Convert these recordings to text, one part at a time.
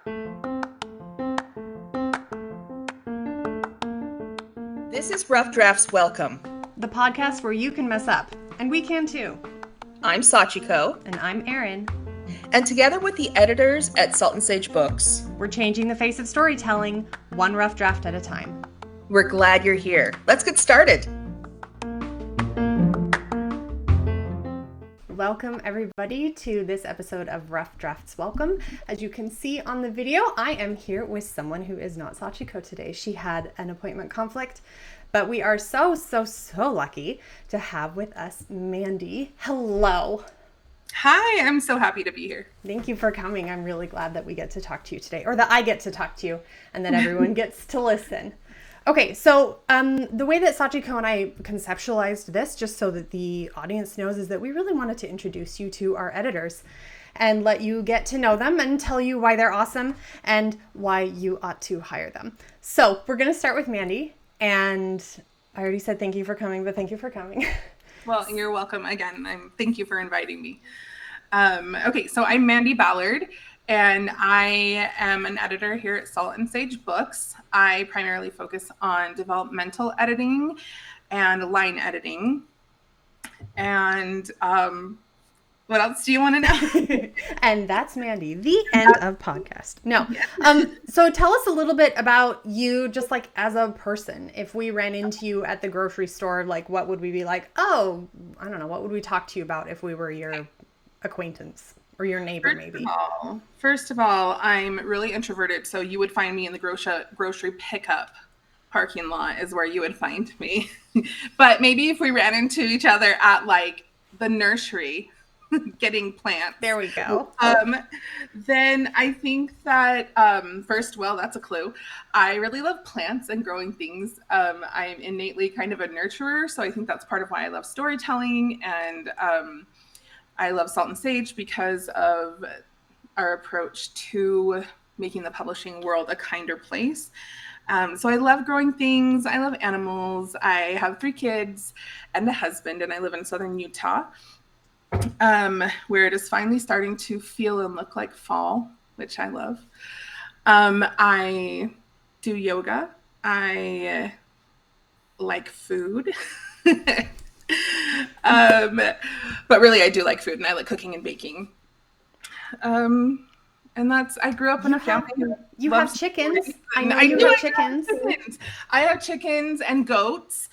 This is Rough Drafts Welcome, the podcast where you can mess up, and we can too. I'm Sachiko. And I'm Erin. And together with the editors at Salt and Sage Books, we're changing the face of storytelling, one rough draft at a time. We're glad you're here. Let's get started. Welcome everybody to this episode of Rough Drafts Welcome. As you can see on the video, I am here with someone who is not Sachiko today. She had an appointment conflict, but we are so lucky to have with us Mandy. Hello. Hi, I'm so happy to be here. Thank you for coming. I'm really glad that we get to talk to you today, or that I get to talk to you and that everyone gets to listen. Okay, so the way that Sachiko and I conceptualized this, just so that the audience knows, is that we really wanted to introduce you to our editors and let you get to know them and tell you why they're awesome and why you ought to hire them. So we're going to start with Mandy, and I already said thank you for coming, but thank you for coming. Well, you're welcome again. Thank you for inviting me. Okay, so I'm Mandy Ballard, and I am an editor here at Salt and Sage Books. I primarily focus on developmental editing and line editing. And what else do you want to know? And that's Mandy, the end of podcast. No. So tell us a little bit about you, just like as a person. If we ran into you at the grocery store, like what would we be like? Oh, I don't know. What would we talk to you about if we were your acquaintance or your neighbor, maybe? First of all, I'm really introverted, so you would find me in the grocery pickup parking lot is where you would find me. But maybe if we ran into each other at like the nursery getting plants. There we go. Then I think that first, well, that's a clue. I really love plants and growing things. I'm innately kind of a nurturer, so I think that's part of why I love storytelling, and I love Salt and Sage because of our approach to making the publishing world a kinder place. So I love growing things. I love animals. I have 3 kids and a husband, and I live in southern Utah, where it is finally starting to feel and look like fall, which I love. I do yoga. I like food. But really I do like food, and I like cooking and baking. And I grew up in a family. You have chickens. I know I have chickens. I have chickens and goats.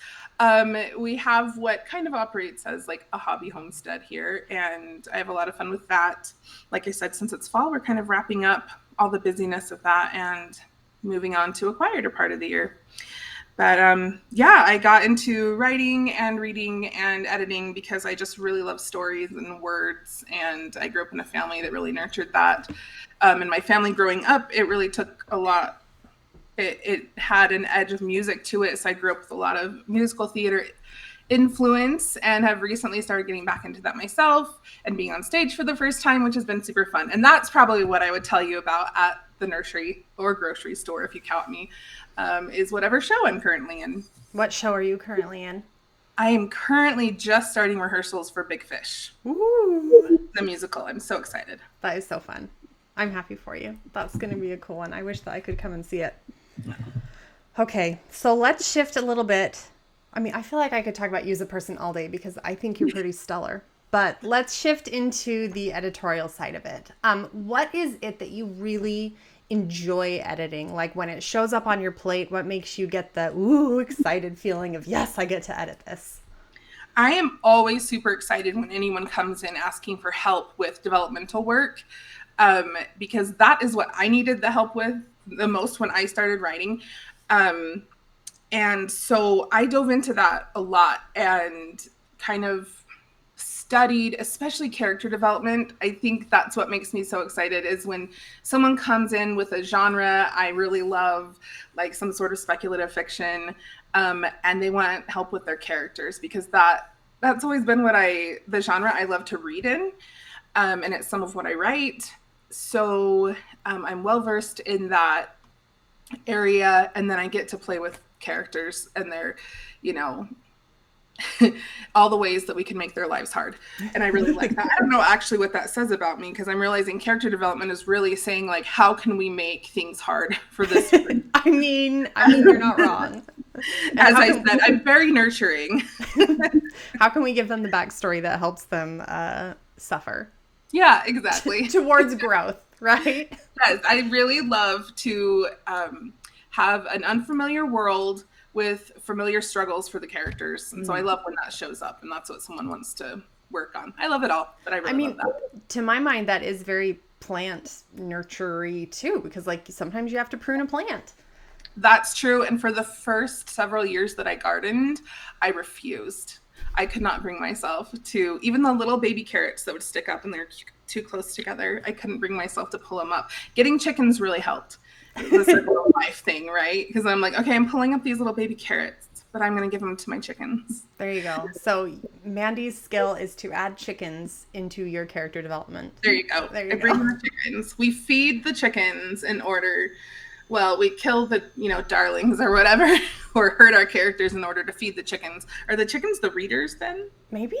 We have what kind of operates as like a hobby homestead here, and I have a lot of fun with that. Like I said, since it's fall, we're kind of wrapping up all the busyness of that and moving on to a quieter part of the year. But I got into writing and reading and editing because I just really love stories and words, and I grew up in a family that really nurtured that. And my family growing up, it really took a lot. It had an edge of music to it, so I grew up with a lot of musical theater influence and have recently started getting back into that myself and being on stage for the first time, which has been super fun. And that's probably what I would tell you about at the nursery or grocery store, if you count me, is whatever show I'm currently in. What show are you currently in? I am currently just starting rehearsals for Big Fish. Ooh. The musical. I'm so excited. That is so fun. I'm happy for you. That's going to be a cool one. I wish that I could come and see it. Okay, so let's shift a little bit. I mean, I feel like I could talk about you as a person all day because I think you're pretty stellar. But let's shift into the editorial side of it. What is it that you really enjoy editing? Like when it shows up on your plate, what makes you get the excited feeling of, yes, I get to edit this? I am always super excited when anyone comes in asking for help with developmental work, because that is what I needed the help with the most when I started writing. And so I dove into that a lot and kind of studied, especially character development. I think that's what makes me so excited is when someone comes in with a genre I really love, like some sort of speculative fiction, and they want help with their characters, because that's always been the genre I love to read in, and it's some of what I write. So I'm well versed in that area, and then I get to play with characters and their, all the ways that we can make their lives hard. And I really like that. I don't know actually what that says about me, because I'm realizing character development is really saying, like, how can we make things hard for this? I mean, you're not wrong. As I said, I'm very nurturing. How can we give them the backstory that helps them suffer? Yeah, exactly. Towards growth, right? Yes, I really love to have an unfamiliar world with familiar struggles for the characters. And so I love when that shows up, and that's what someone wants to work on. I love it all, but I really love that. To my mind, that is very plant nurtury too, because like sometimes you have to prune a plant. That's true. And for the first several years that I gardened, I refused. I could not bring myself to, even the little baby carrots that would stick up and they're too close together, I couldn't bring myself to pull them up. Getting chickens really helped. The circle of life thing, right? Because I'm like, okay, I'm pulling up these little baby carrots, but I'm going to give them to my chickens. There you go. So Mandy's skill is to add chickens into your character development. There you go. I bring the chickens. We feed the chickens in order, well, we kill the, darlings or whatever, or hurt our characters in order to feed the chickens. Are the chickens the readers then? Maybe?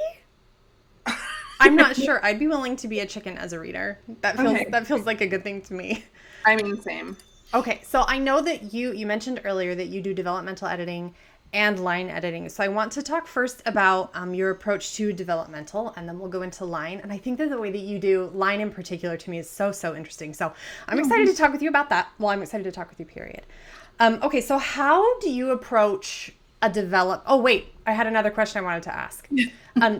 I'm not sure. I'd be willing to be a chicken as a reader. That feels like a good thing to me. I mean, same. Okay, so I know that you mentioned earlier that you do developmental editing and line editing. So I want to talk first about your approach to developmental, and then we'll go into line. And I think that the way that you do line in particular to me is so interesting. So I'm excited to talk with you about that. Well, I'm excited to talk with you, period. Okay, so how do you approach oh, wait, I had another question I wanted to ask.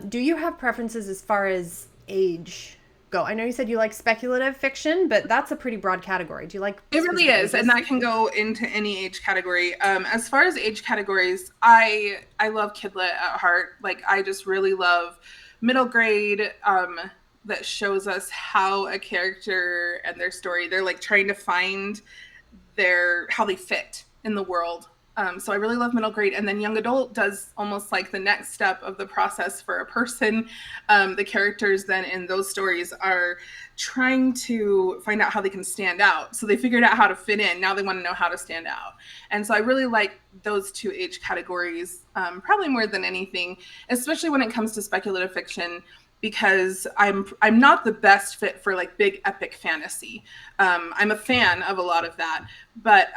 Do you have preferences as far as age go? I know you said you like speculative fiction, but that's a pretty broad category. Do you like it? Really is, ages? And that can go into any age category. As far as age categories, I love kidlit at heart. Like, I just really love middle grade that shows us how a character and their story, they're like trying to find how they fit in the world. So I really love middle grade. And then young adult does almost like the next step of the process for a person. The characters then in those stories are trying to find out how they can stand out. So they figured out how to fit in. Now they want to know how to stand out. And so I really like those two age categories, probably more than anything, especially when it comes to speculative fiction, because I'm not the best fit for like big epic fantasy. I'm a fan of a lot of that, but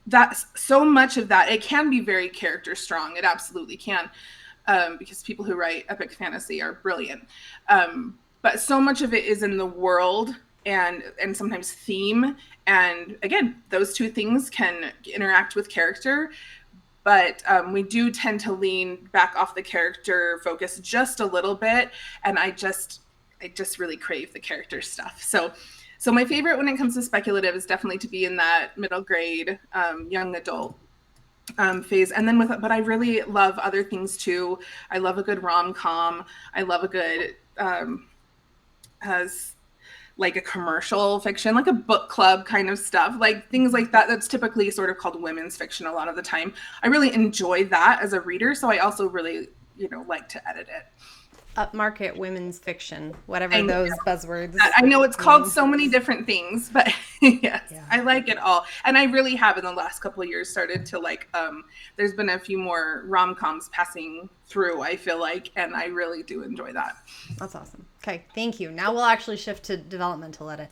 that's so much of that. It can be very character strong. It absolutely can, because people who write epic fantasy are brilliant. But so much of it is in the world and sometimes theme. And again, those two things can interact with character. But we do tend to lean back off the character focus just a little bit. And I just really crave the character stuff. So my favorite when it comes to speculative is definitely to be in that middle grade, young adult phase. And then but I really love other things too. I love a good rom-com. I love a good, as like a commercial fiction, like a book club kind of stuff, like things like that. That's typically sort of called women's fiction a lot of the time. I really enjoy that as a reader. So I also really, like to edit it. Upmarket women's fiction, whatever those buzzwords. I know it's called so many different things, but yes, yeah. I like it all. And I really have in the last couple of years started to like, there's been a few more rom-coms passing through, I feel like, and I really do enjoy that. That's awesome. Okay, thank you. Now we'll actually shift to developmental edit.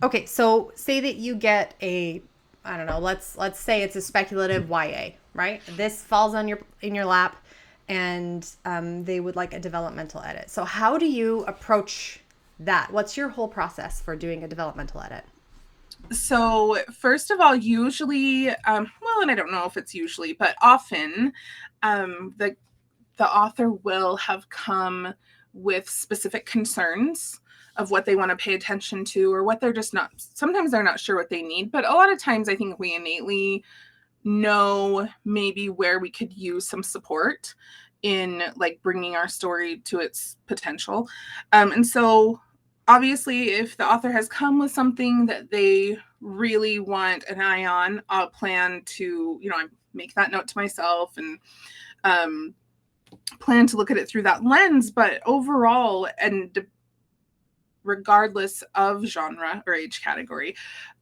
Okay, so say that you get I don't know, let's say it's a speculative YA, right? This falls in your lap. And they would like a developmental edit. So how do you approach that? What's your whole process for doing a developmental edit? So first of all, usually, and I don't know if it's usually, but often the author will have come with specific concerns of what they want to pay attention to, or what sometimes they're not sure what they need. But a lot of times I think we innately know maybe where we could use some support in like bringing our story to its potential. And so obviously if the author has come with something that they really want an eye on, I'll plan to, I make that note to myself and plan to look at it through that lens. But overall, and regardless of genre or age category,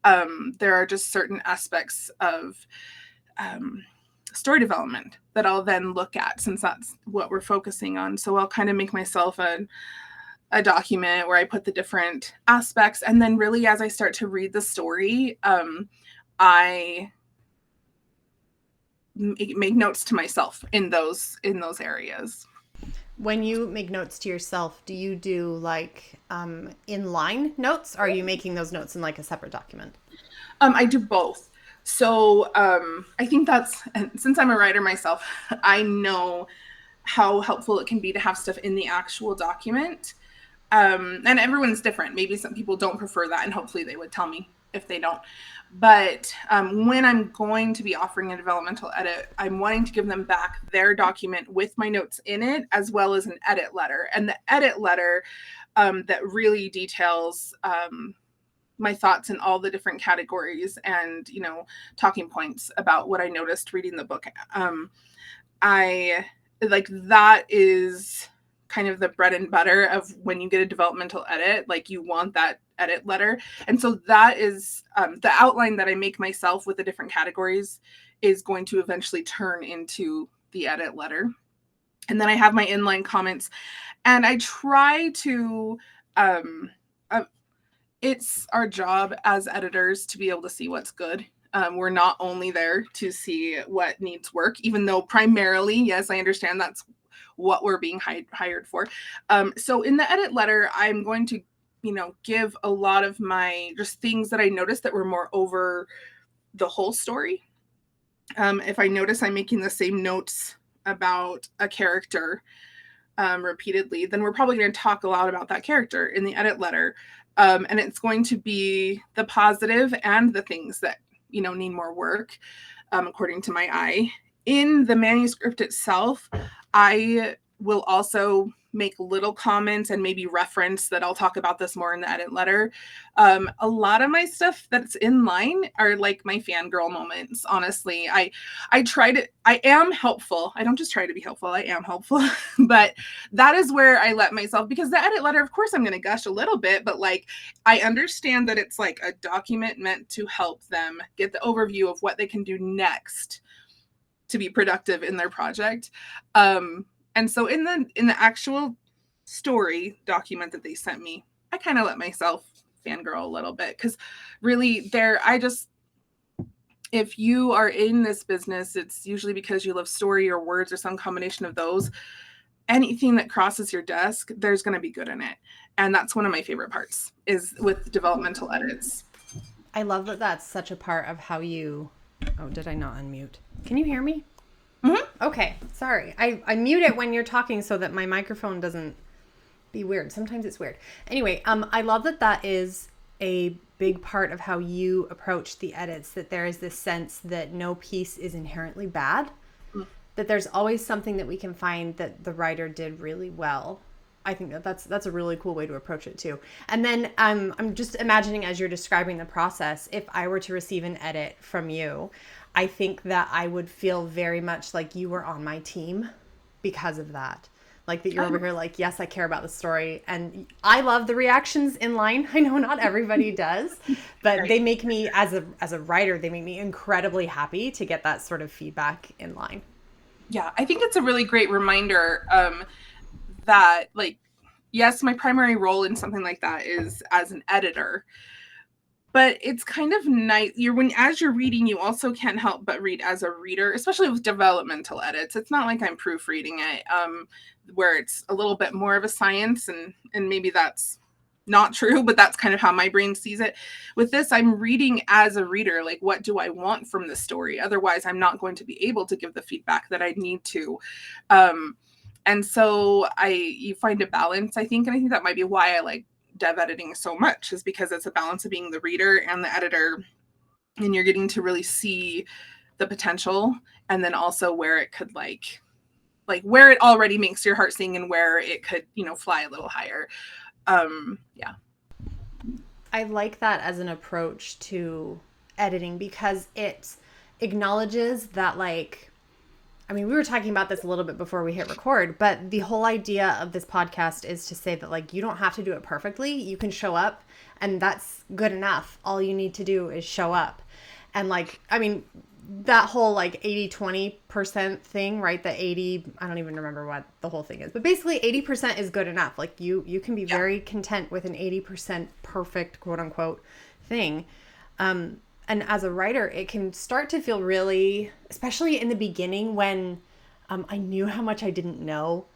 there are just certain aspects of story development that I'll then look at, since that's what we're focusing on. So I'll kind of make myself a document where I put the different aspects, and then really as I start to read the story, I make notes to myself in those areas. When you make notes to yourself, do you do like inline notes, or are you making those notes in like a separate document? I do both. So I think since I'm a writer myself, I know how helpful it can be to have stuff in the actual document. And everyone's different. Maybe some people don't prefer that, and hopefully they would tell me if they don't. But when I'm going to be offering a developmental edit, I'm wanting to give them back their document with my notes in it, as well as an edit letter. And the edit letter that really details my thoughts in all the different categories and, talking points about what I noticed reading the book. I like that is kind of the bread and butter of when you get a developmental edit. Like, you want that edit letter. And so that is the outline that I make myself with the different categories is going to eventually turn into the edit letter. And then I have my inline comments, and I try to it's our job as editors to be able to see what's good. We're not only there to see what needs work, even though primarily, yes, I understand that's what we're being hired for. So in the edit letter, I'm going to, give a lot of my just things that I noticed that were more over the whole story. If I notice I'm making the same notes about a character repeatedly, then we're probably going to talk a lot about that character in the edit letter. And it's going to be the positive and the things that, need more work, according to my eye. In the manuscript itself, I will also make little comments and maybe reference that I'll talk about this more in the edit letter. A lot of my stuff that's in line are like my fangirl moments. Honestly, I am helpful. I don't just try to be helpful. I am helpful, but that is where I let myself, because the edit letter, of course, I'm going to gush a little bit, but like, I understand that it's like a document meant to help them get the overview of what they can do next to be productive in their project. And so in the actual story document that they sent me, I kind of let myself fangirl a little bit, because really if you are in this business, it's usually because you love story or words or some combination of those. Anything that crosses your desk, there's going to be good in it. And that's one of my favorite parts is with developmental edits. I love that that's such a part of how you... Oh, did I not unmute? Can you hear me? Mm-hmm. Okay, sorry. I mute it when you're talking so that my microphone doesn't be weird. Sometimes it's weird. Anyway, I love that that is a big part of how you approach the edits, that there is this sense that no piece is inherently bad, that there's always something that we can find that the writer did really well. I think that's a really cool way to approach it too. And then I'm just imagining, as you're describing the process, if I were to receive an edit from you, I think that I would feel very much like you were on my team because of that. Like that you're over here like, yes, I care about the story. And I love the reactions in line. I know not everybody does, but right. They make me, as a writer, they make me incredibly happy to get that sort of feedback in line. Yeah, I think it's a really great reminder that, like, yes, my primary role in something like that is as an editor. But it's kind of nice. As you're reading, you also can't help but read as a reader, especially with developmental edits. It's not like I'm proofreading it, where it's a little bit more of a science, and maybe that's not true, but that's kind of how my brain sees it. With this, I'm reading as a reader, like, what do I want from the story? Otherwise, I'm not going to be able to give the feedback that I need to. And so you find a balance, I think, and I think that might be why I like dev editing so much, is because it's a balance of being the reader and the editor, and you're getting to really see the potential, and then also where it could like where it already makes your heart sing and where it could, fly a little higher. Yeah. I like that as an approach to editing, because it acknowledges that, like, I mean, we were talking about this a little bit before we hit record, but the whole idea of this podcast is to say that, like, you don't have to do it perfectly. You can show up, and that's good enough. All you need to do is show up. And, like, I mean, that whole like 80-20% thing, right? The 80, I don't even remember what the whole thing is, but basically 80% is good enough. Like you can be very content with an 80% perfect, quote unquote, thing. And as a writer, it can start to feel really, especially in the beginning when I knew how much I didn't know.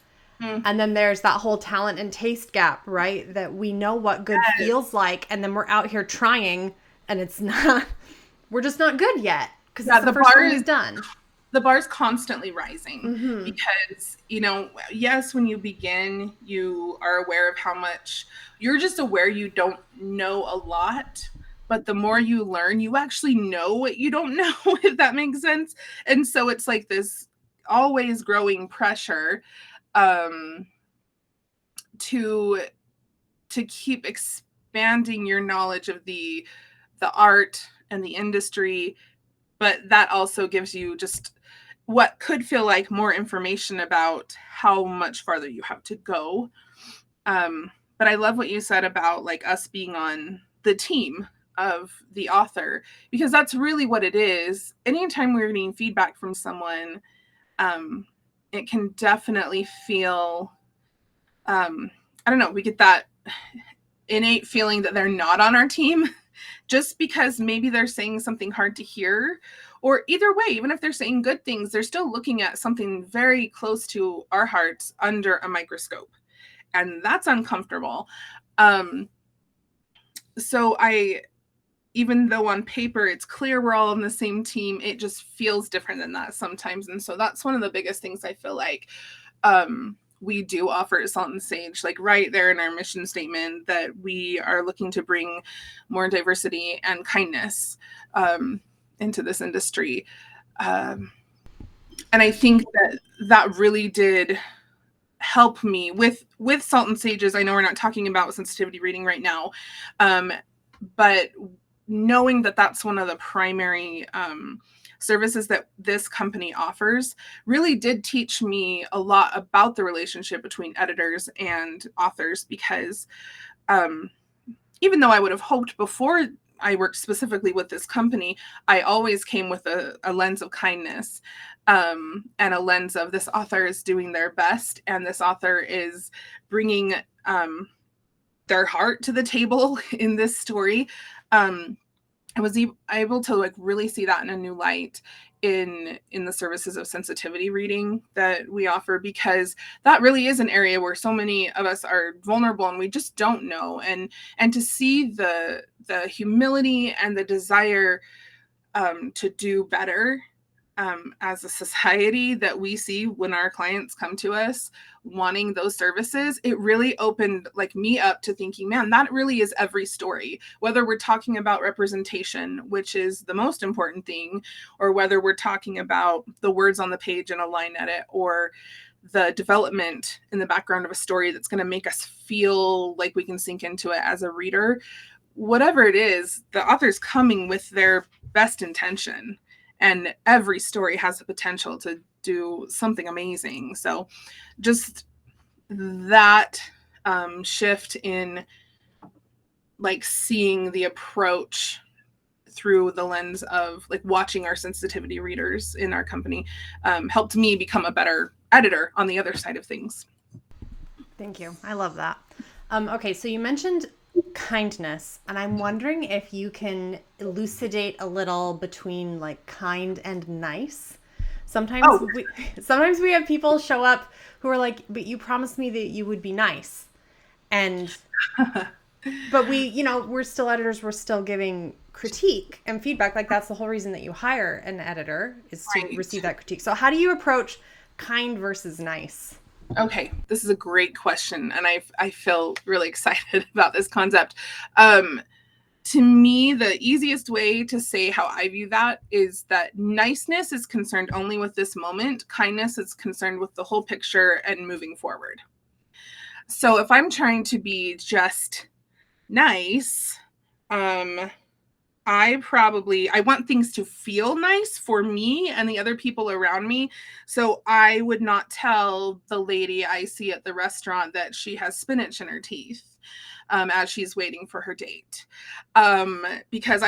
And then there's that whole talent and taste gap, right? That we know what good feels like, and then we're out here trying, and it's not, we're just not good yet. Because the first one is done. The bar's constantly rising because, yes, when you begin, you are aware of how much you're just aware you don't know a lot. But the more you learn, you actually know what you don't know, if that makes sense. And so it's like this always growing pressure to keep expanding your knowledge of the art and the industry. But that also gives you just what could feel like more information about how much farther you have to go. But I love what you said about like us being on the team of the author, because that's really what it is. Anytime we're getting feedback from someone, it can definitely feel, I don't know, we get that innate feeling that they're not on our team. Just because maybe they're saying something hard to hear, or either way, even if they're saying good things, they're still looking at something very close to our hearts under a microscope. And that's uncomfortable. So even though on paper it's clear we're all on the same team, it just feels different than that sometimes. And so that's one of the biggest things I feel like we do offer at Salt and Sage, like right there in our mission statement, that we are looking to bring more diversity and kindness into this industry. And I think that really did help me with Salt and Sages. I know we're not talking about sensitivity reading right now, but knowing that that's one of the primary services that this company offers really did teach me a lot about the relationship between editors and authors, because even though I would have hoped before I worked specifically with this company, I always came with a lens of kindness and a lens of this author is doing their best, and this author is bringing their heart to the table in this story. I was able to like really see that in a new light in the services of sensitivity reading that we offer, because that really is an area where so many of us are vulnerable and we just don't know. And to see the humility and the desire to do better as a society that we see when our clients come to us wanting those services, it really opened like me up to thinking, man, that really is every story, whether we're talking about representation, which is the most important thing, or whether we're talking about the words on the page in a line edit, or the development in the background of a story that's going to make us feel like we can sink into it as a reader. Whatever it is, the author's coming with their best intention. And every story has the potential to do something amazing. So just that shift in like seeing the approach through the lens of like watching our sensitivity readers in our company helped me become a better editor on the other side of things. Thank you. I love that. Okay, so you mentioned kindness, and I'm wondering if you can elucidate a little between like kind and nice. Sometimes we have people show up who are like, but you promised me that you would be nice. And but we're still editors, we're still giving critique and feedback. Like that's the whole reason that you hire an editor, is to receive that critique. So how do you approach kind versus nice? Okay, this is a great question, and I feel really excited about this concept. To me, the easiest way to say how I view that is that niceness is concerned only with this moment. Kindness is concerned with the whole picture and moving forward. So if I'm trying to be just nice, I want things to feel nice for me and the other people around me. So I would not tell the lady I see at the restaurant that she has spinach in her teeth. as she's waiting for her date. Because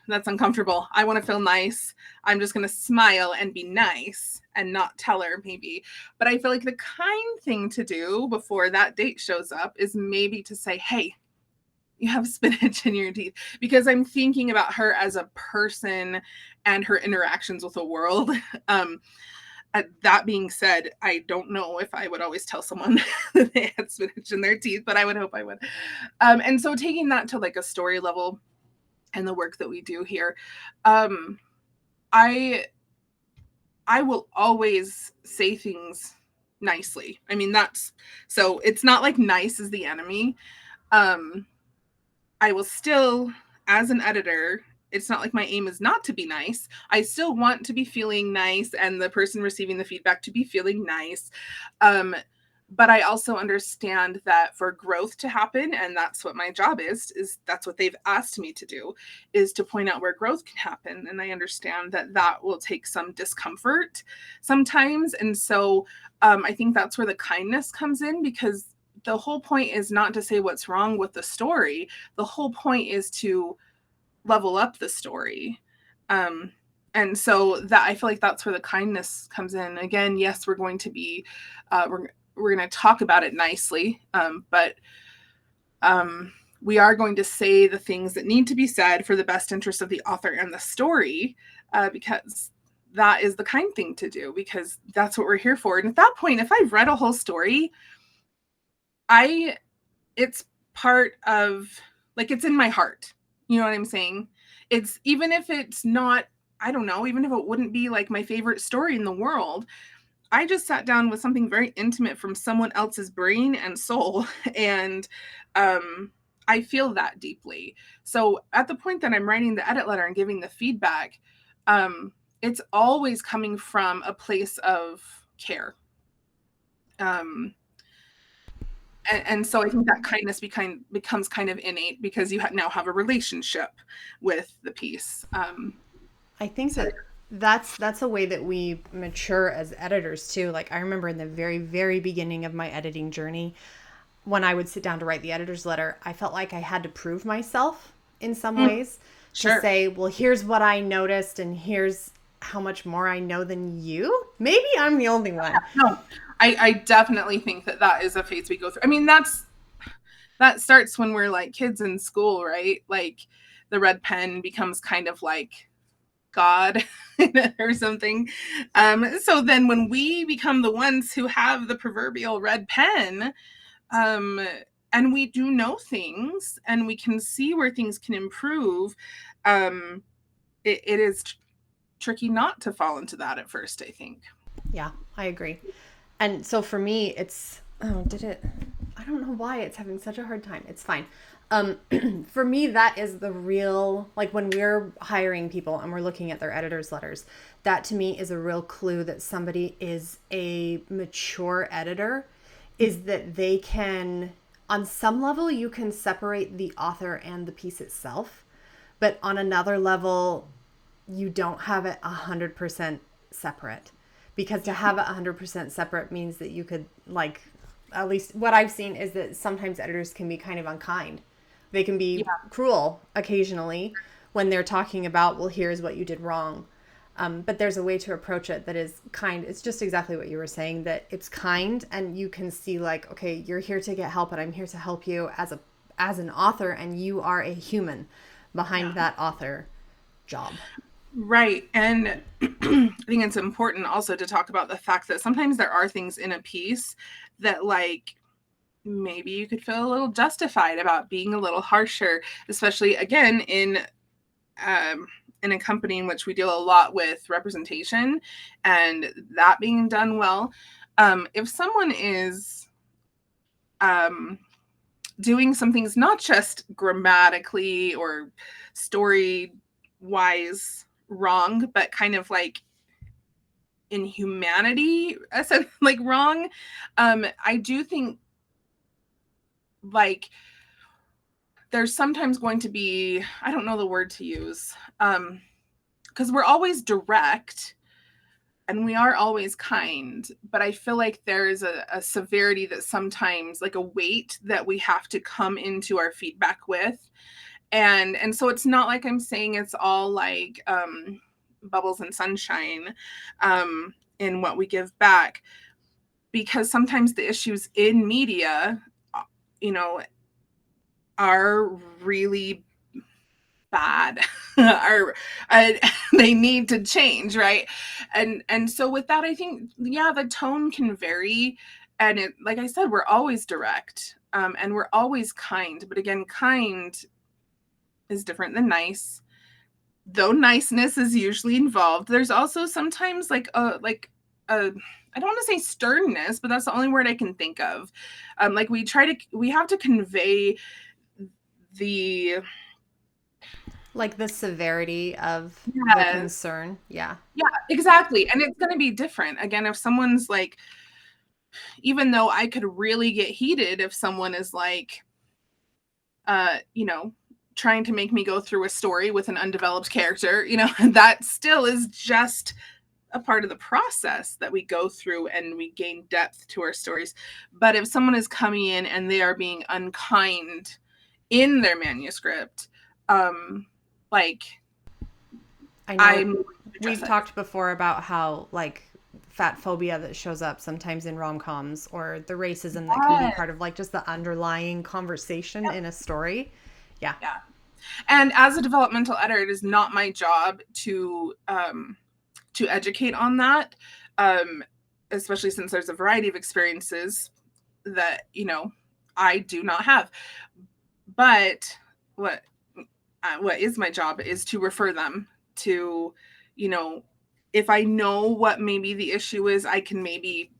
that's uncomfortable. I want to feel nice. I'm just going to smile and be nice and not tell her maybe. But I feel like the kind thing to do before that date shows up is maybe to say, hey, you have spinach in your teeth, because I'm thinking about her as a person and her interactions with the world. That being said, I don't know if I would always tell someone that they had spinach in their teeth, but I would hope I would. And so taking that to like a story level and the work that we do here, I will always say things nicely. I mean, so it's not like nice is the enemy. I will still, as an editor, it's not like my aim is not to be nice. I still want to be feeling nice and the person receiving the feedback to be feeling nice. But I also understand that for growth to happen, and that's what my job is that's what they've asked me to do, is to point out where growth can happen. And I understand that that will take some discomfort sometimes. And so I think that's where the kindness comes in, because the whole point is not to say what's wrong with the story. The whole point is to level up the story. And so that I feel like that's where the kindness comes in. Again, yes, we're going to be, we're going to talk about it nicely, but we are going to say the things that need to be said for the best interest of the author and the story, because that is the kind thing to do, because that's what we're here for. And at that point, if I've read a whole story, it's part of, like, it's in my heart. You know what I'm saying? It's, even if it's not, I don't know, even if it wouldn't be like my favorite story in the world, I just sat down with something very intimate from someone else's brain and soul. And I feel that deeply. So at the point that I'm writing the edit letter and giving the feedback, it's always coming from a place of care. And so I think that kindness becomes kind of innate, because you now have a relationship with the piece. I think that's a way that we mature as editors too. Like, I remember in the very, very beginning of my editing journey, when I would sit down to write the editor's letter, I felt like I had to prove myself in some ways. Sure. To say, well, here's what I noticed and here's how much more I know than you. Maybe I'm the only one. No, I definitely think that is a phase we go through. I mean, that starts when we're like kids in school, right? Like the red pen becomes kind of like God or something. So then when we become the ones who have the proverbial red pen, and we do know things and we can see where things can improve, it is tricky not to fall into that at first, I think. Yeah, I agree. And so for me, it's, I don't know why it's having such a hard time. It's fine. For me, that is the real, like when we're hiring people and we're looking at their editor's letters, that to me is a real clue that somebody is a mature editor, is that they can, on some level, you can separate the author and the piece itself, but on another level, you don't have it 100% separate. Because to have it 100% separate means that you could, like, at least what I've seen is that sometimes editors can be kind of unkind. They can be cruel occasionally when they're talking about, well, here's what you did wrong. But there's a way to approach it that is kind. It's just exactly what you were saying, that it's kind, and you can see like, okay, you're here to get help, and I'm here to help you as an author, and you are a human behind that author job. Right. And I think it's important also to talk about the fact that sometimes there are things in a piece that, like, maybe you could feel a little justified about being a little harsher, especially again in a company in which we deal a lot with representation and that being done well. If someone is doing some things not just grammatically or story wise wrong, but kind of like in humanity, like wrong, I do think like there's sometimes going to be, I don't know the word to use, because we're always direct, and we are always kind, but I feel like there is a severity that sometimes, like a weight that we have to come into our feedback with. And so it's not like I'm saying it's all like bubbles and sunshine in what we give back, because sometimes the issues in media, you know, are really bad or they need to change, right? And so with that, I think, yeah, the tone can vary, and it, like I said, we're always direct, and we're always kind, but again, kind is different than nice, though niceness is usually involved. There's also sometimes like a I don't want to say sternness, but that's the only word I can think of. Like we have to convey the, Like the severity of the yes, concern. Yeah. yeah, exactly. And it's going to be different. Again, if someone's like, even though I could really get heated if someone is like, you know, trying to make me go through a story with an undeveloped character, you know, that still is just a part of the process that we go through, and we gain depth to our stories. But if someone is coming in and they are being unkind in their manuscript, like, I know we've talked before about how like fat phobia that shows up sometimes in rom-coms, or the racism that can be part of like just the underlying conversation in a story. Yeah. And as a developmental editor, it is not my job to educate on that, especially since there's a variety of experiences that, you know, I do not have. But what is my job is to refer them to, you know, if I know what maybe the issue is, I can maybe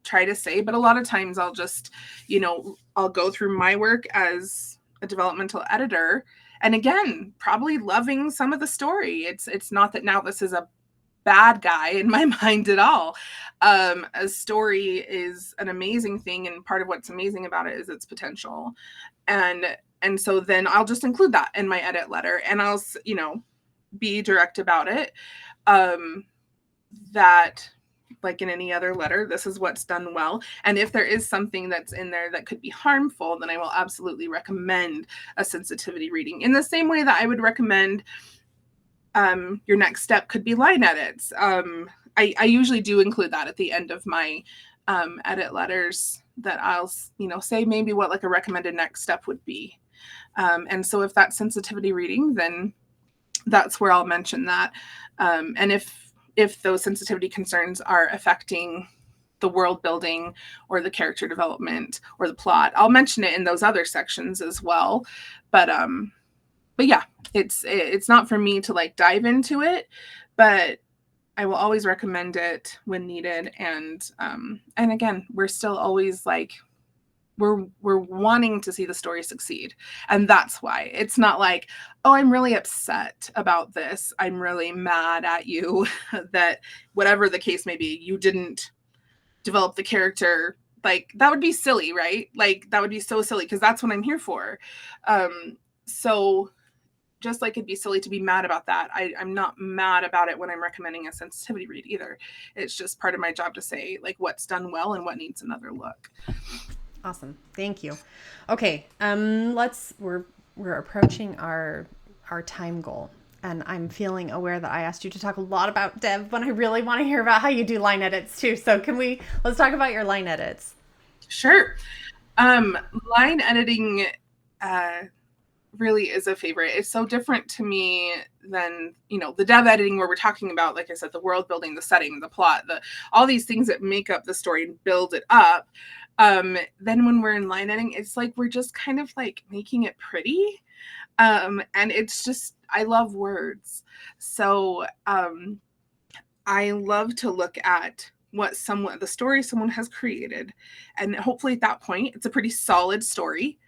try to say, but a lot of times I'll just, you know, I'll go through my work as a developmental editor, and again, probably loving some of the story. It's not that now this is a bad guy in my mind at all. A story is an amazing thing, and part of what's amazing about it is its potential. And so then I'll just include that in my edit letter, and I'll, you know, be direct about it. That, like in any other letter, this is what's done well. And if there is something that's in there that could be harmful, then I will absolutely recommend a sensitivity reading, in the same way that I would recommend your next step could be line edits. I usually do include that at the end of my edit letters, that I'll, you know, say maybe what like a recommended next step would be. And so if that's sensitivity reading, then that's where I'll mention that. And if those sensitivity concerns are affecting the world building or the character development or the plot, I'll mention it in those other sections as well. But yeah, it's not for me to like dive into it, but I will always recommend it when needed. And again, we're still always like, we're wanting to see the story succeed. And that's why it's not like, oh, I'm really upset about this, I'm really mad at you that whatever the case may be, you didn't develop the character. Like, that would be silly, right? Like, that would be so silly, because that's what I'm here for. So just like it'd be silly to be mad about that, I'm not mad about it when I'm recommending a sensitivity read either. It's just part of my job to say like what's done well and what needs another look. Awesome. Thank you. Okay. We're approaching our time goal, and I'm feeling aware that I asked you to talk a lot about dev when I really want to hear about how you do line edits too. So let's talk about your line edits. Sure. Line editing really is a favorite. It's so different to me than, you know, the dev editing where we're talking about, like I said, the world building, the setting, the plot, all these things that make up the story and build it up. Then when we're in line editing, it's like we're just kind of like making it pretty. And it's just, I love words. So I love to look at the story someone has created. And hopefully at that point, it's a pretty solid story.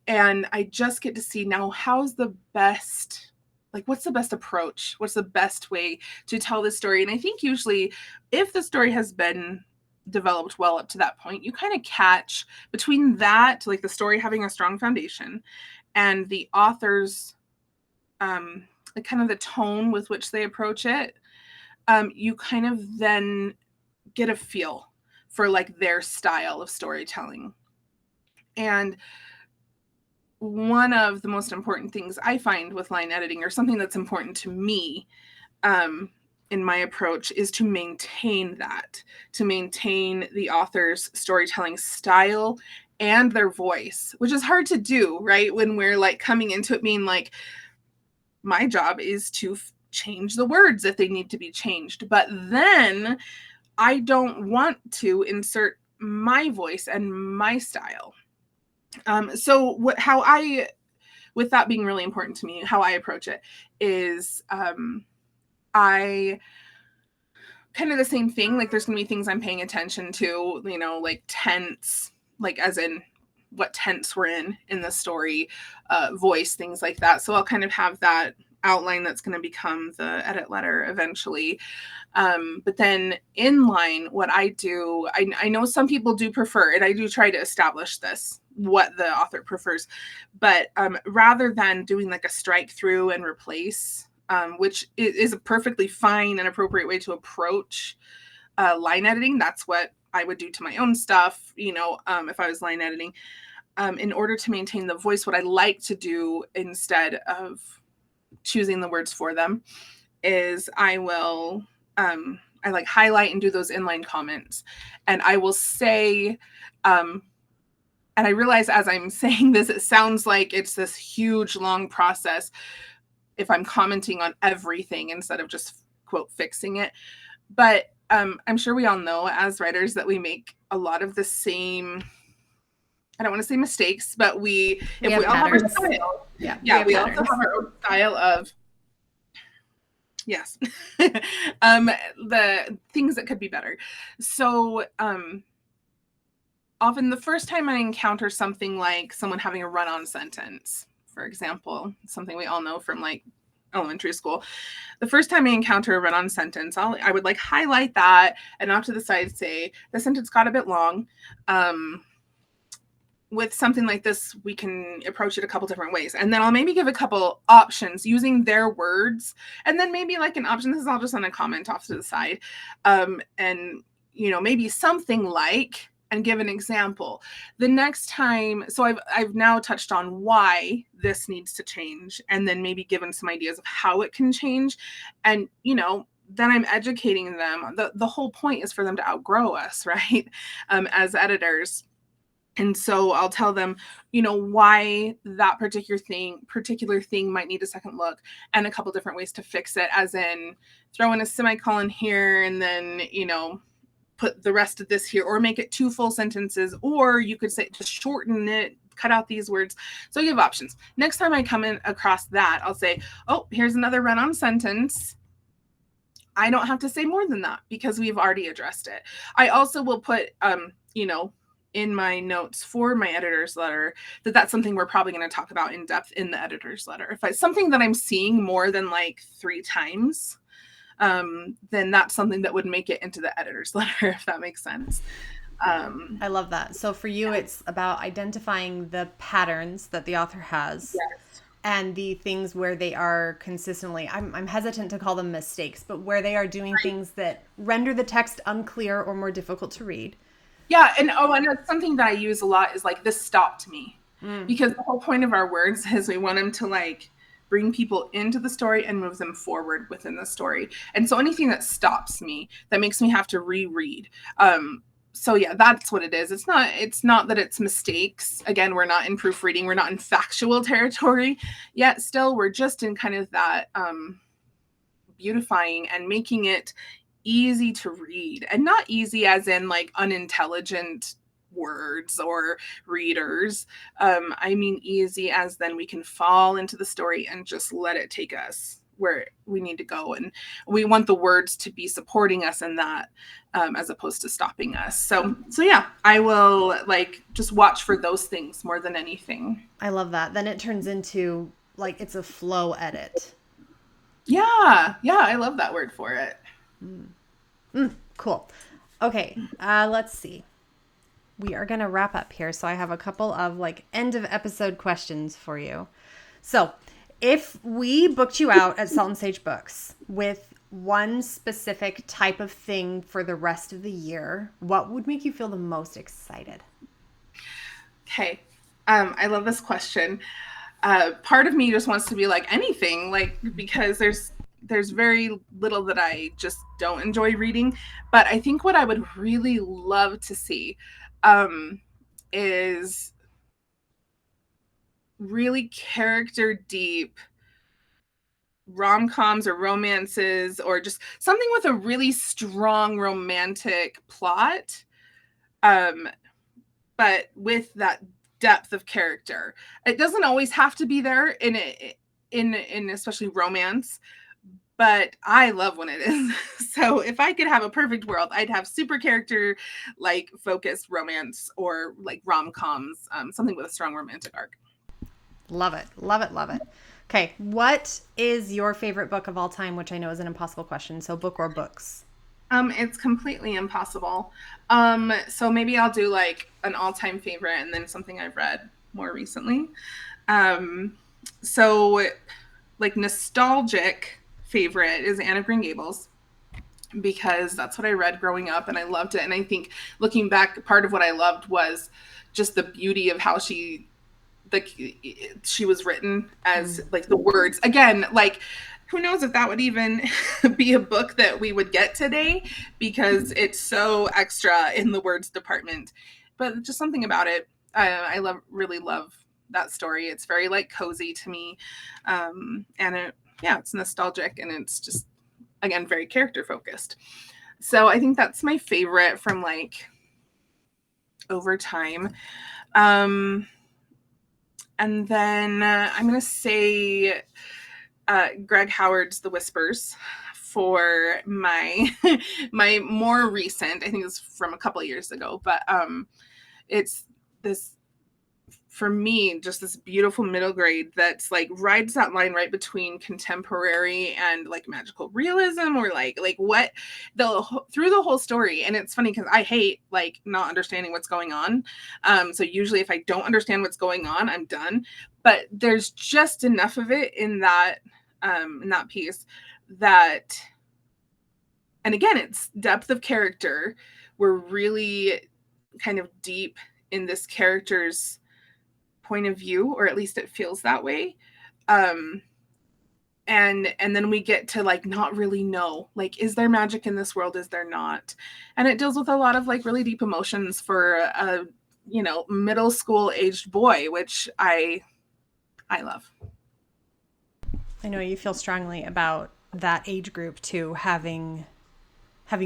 And I just get to see now, what's the best approach? What's the best way to tell this story? And I think usually if the story has been developed well up to that point, you kind of catch between that, like the story having a strong foundation, and the author's kind of the tone with which they approach it. you kind of then get a feel for like their style of storytelling. And one of the most important things I find with line editing, or something that's important to me in my approach, is to maintain the author's storytelling style and their voice, which is hard to do, right? When we're like coming into it being like, my job is to change the words if they need to be changed. But then I don't want to insert my voice and my style. So with that being really important to me, how I approach it is I kind of the same thing. Like there's going to be things I'm paying attention to, like tense, like as in what tense we're in the story, voice, things like that. So I'll kind of have that outline that's going to become the edit letter eventually. But then inline, what I do, I know some people do prefer, and I do try to establish this, what the author prefers. But rather than doing like a strike through and replace, which is a perfectly fine and appropriate way to approach line editing. That's what I would do to my own stuff, if I was line editing. In order to maintain the voice, what I like to do instead of choosing the words for them is I will I like highlight and do those inline comments, and I will say and I realize as I'm saying this, it sounds like it's this huge long process if I'm commenting on everything instead of just quote fixing it. But I'm sure we all know as writers that we make a lot of the same, I don't want to say mistakes, but if we all have our style. Yeah, we also have our own style of, yes, the things that could be better. So often the first time I encounter something like someone having a run-on sentence, for example, something we all know from like elementary school. The first time I encounter a run-on sentence, I would like highlight that and off to the side say, the sentence got a bit long. With something like this, we can approach it a couple different ways. And then I'll maybe give a couple options using their words. And then maybe like an option, this is all just on a comment off to the side. And, maybe something like, and give an example. The next time, so I've now touched on why this needs to change, and then maybe given some ideas of how it can change. And, then I'm educating them. The whole point is for them to outgrow us, right? As editors. And so I'll tell them, why that particular thing might need a second look, and a couple different ways to fix it, as in throw in a semicolon here and then, put the rest of this here, or make it 2 full sentences, or you could say just shorten it, cut out these words. So you have options. Next time I come in across that, I'll say, oh, here's another run-on sentence. I don't have to say more than that because we've already addressed it. I also will put, in my notes for my editor's letter, that's something we're probably going to talk about in depth in the editor's letter. If it's something that I'm seeing more than like 3 times, then that's something that would make it into the editor's letter, if that makes sense. I love that. So for you, it's about identifying the patterns that the author has. Yes. And the things where they are consistently, I'm hesitant to call them mistakes, but where they are doing things that render the text unclear or more difficult to read. Yeah. And that's something that I use a lot is like, this stopped me. Because the whole point of our words is we want them to like bring people into the story and move them forward within the story. And so anything that stops me, that makes me have to reread. So yeah, that's what it is. It's not that it's mistakes. Again, we're not in proofreading. We're not in factual territory yet. Still, we're just in kind of that beautifying and making it easy to read, and not easy as in like unintelligent words or readers. I mean easy as then we can fall into the story and just let it take us where we need to go, and we want the words to be supporting us in that, as opposed to stopping us. So yeah, I will like just watch for those things more than anything. I love that. Then it turns into like it's a flow edit. Yeah, I love that word for it. Cool. Okay, let's see. We are going to wrap up here. So I have a couple of like end of episode questions for you. So if we booked you out at Salt and Sage Books with one specific type of thing for the rest of the year, what would make you feel the most excited? Okay. I love this question. Part of me just wants to be like anything, like, because there's very little that I just don't enjoy reading. But I think what I would really love to see is really character deep rom-coms or romances, or just something with a really strong romantic plot, but with that depth of character. It doesn't always have to be there in especially romance, but I love when it is. So if I could have a perfect world, I'd have super character like focused romance, or like rom-coms, something with a strong romantic arc. Love it. Love it. Love it. Okay. What is your favorite book of all time? Which I know is an impossible question. So book or books? It's completely impossible. So maybe I'll do like an all-time favorite and then something I've read more recently. So like nostalgic favorite is Anne of Green Gables, because that's what I read growing up and I loved it. And I think looking back, part of what I loved was just the beauty of how she was written, as like the words, again, like who knows if that would even be a book that we would get today, because it's so extra in the words department. But just something about it, I really love that story. It's very like cozy to me, and it's nostalgic, and it's just, again, very character focused. So I think that's my favorite from like over time. And then I'm going to say Greg Howard's The Whispers for my my more recent. I think it's from a couple of years ago, but it's this, for me, just this beautiful middle grade that's like rides that line right between contemporary and like magical realism, or like what through the whole story. And it's funny because I hate like not understanding what's going on. So usually if I don't understand what's going on, I'm done. But there's just enough of it in that piece that, and again, it's depth of character. We're really kind of deep in this character's point of view, or at least it feels that way. And then we get to like not really know, like, is there magic in this world? Is there not? And it deals with a lot of like really deep emotions for a middle school aged boy, which I love. I know you feel strongly about that age group too, having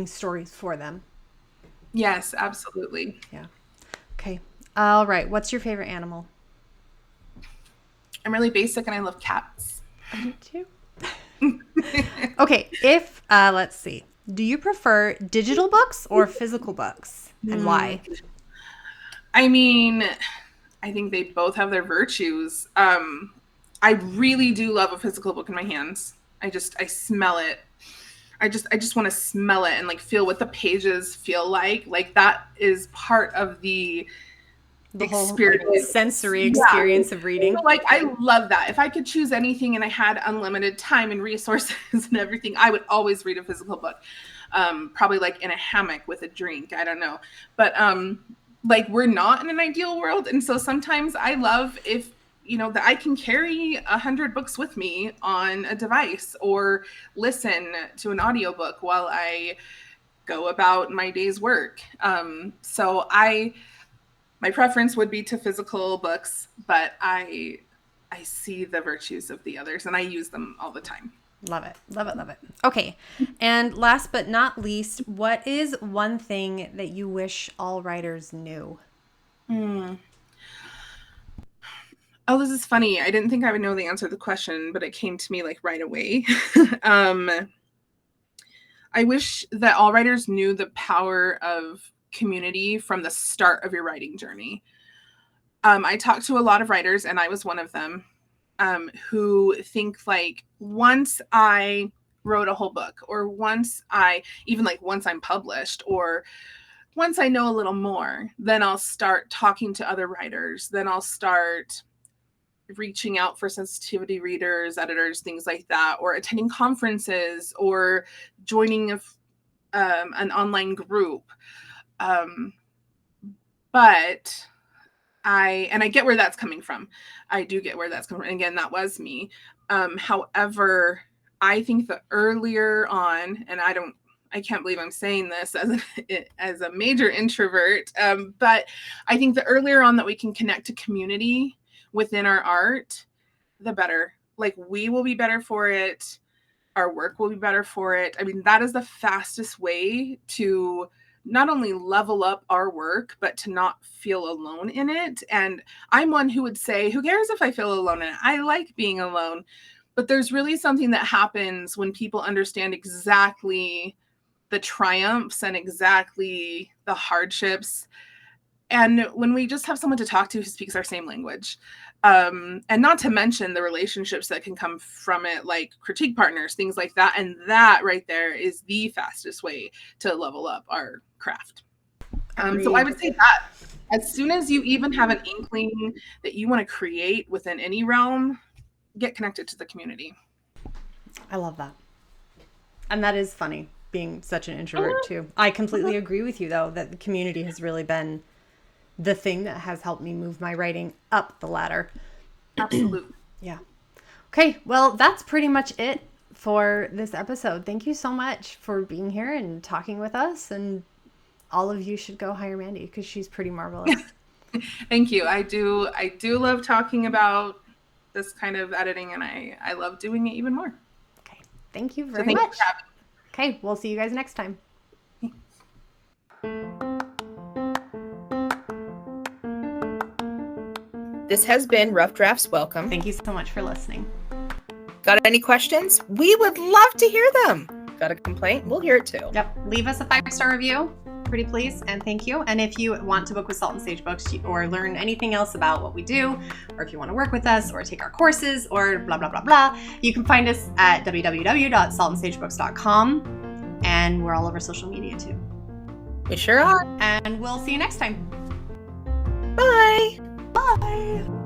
stories for them. Yes, absolutely. Yeah. Okay. All right. What's your favorite animal? I'm really basic and I love cats. I do too. Okay. If let's see. Do you prefer digital books or physical books, and why? I mean, I think they both have their virtues. I really do love a physical book in my hands. I smell it. I just want to smell it and like feel what the pages feel like. Like that is part of the experience, whole sensory experience of reading. So, like, I love that. If I could choose anything and I had unlimited time and resources and everything, I would always read a physical book. Probably like in a hammock with a drink. I don't know. But like, we're not in an ideal world. And so sometimes I love if, that I can carry 100 books with me on a device, or listen to an audiobook while I go about my day's work. So my preference would be to physical books, but I see the virtues of the others and I use them all the time. Love it. Love it. Love it. Okay. And last but not least, what is one thing that you wish all writers knew? Oh, this is funny. I didn't think I would know the answer to the question, but it came to me like right away. I wish that all writers knew the power of community from the start of your writing journey. I talked to a lot of writers, and I was one of them, who think like, once I wrote a whole book, or once I'm published, or once I know a little more, then I'll start talking to other writers. Then I'll start reaching out for sensitivity readers, editors, things like that, or attending conferences, or joining an online group. But I get where that's coming from. I do get where that's coming from. And again, that was me. However, I think the earlier on, and I can't believe I'm saying this as a major introvert, but I think the earlier on that we can connect to community within our art, the better. Like, we will be better for it. Our work will be better for it. I mean, that is the fastest way to not only level up our work, but to not feel alone in it. And I'm one who would say, who cares if I feel alone in it? I like being alone. But there's really something that happens when people understand exactly the triumphs and exactly the hardships. And when we just have someone to talk to who speaks our same language. And not to mention the relationships that can come from it, like critique partners, things like that. And that right there is the fastest way to level up our craft. So I would say that as soon as you even have an inkling that you want to create within any realm, get connected to the community. I love that. And that is funny, being such an introvert too. I completely agree with you, though, that the community has really been the thing that has helped me move my writing up the ladder. Absolutely. Yeah. Okay. Well, that's pretty much it for this episode. Thank you so much for being here and talking with us. And all of you should go hire Mandy because she's pretty marvelous. Thank you. I do love talking about this kind of editing, and I love doing it even more. Okay. Thank you very much. Okay. We'll see you guys next time. This has been Rough Drafts Welcome. Thank you so much for listening. Got any questions? We would love to hear them. Got a complaint? We'll hear it too. Yep. Leave us a 5-star review. Pretty please. And thank you. And if you want to book with Salt and Sage Books or learn anything else about what we do, or if you want to work with us or take our courses or blah, blah, blah, blah, you can find us at www.saltandsagebooks.com. And we're all over social media too. We sure are. And we'll see you next time. Bye. Bye.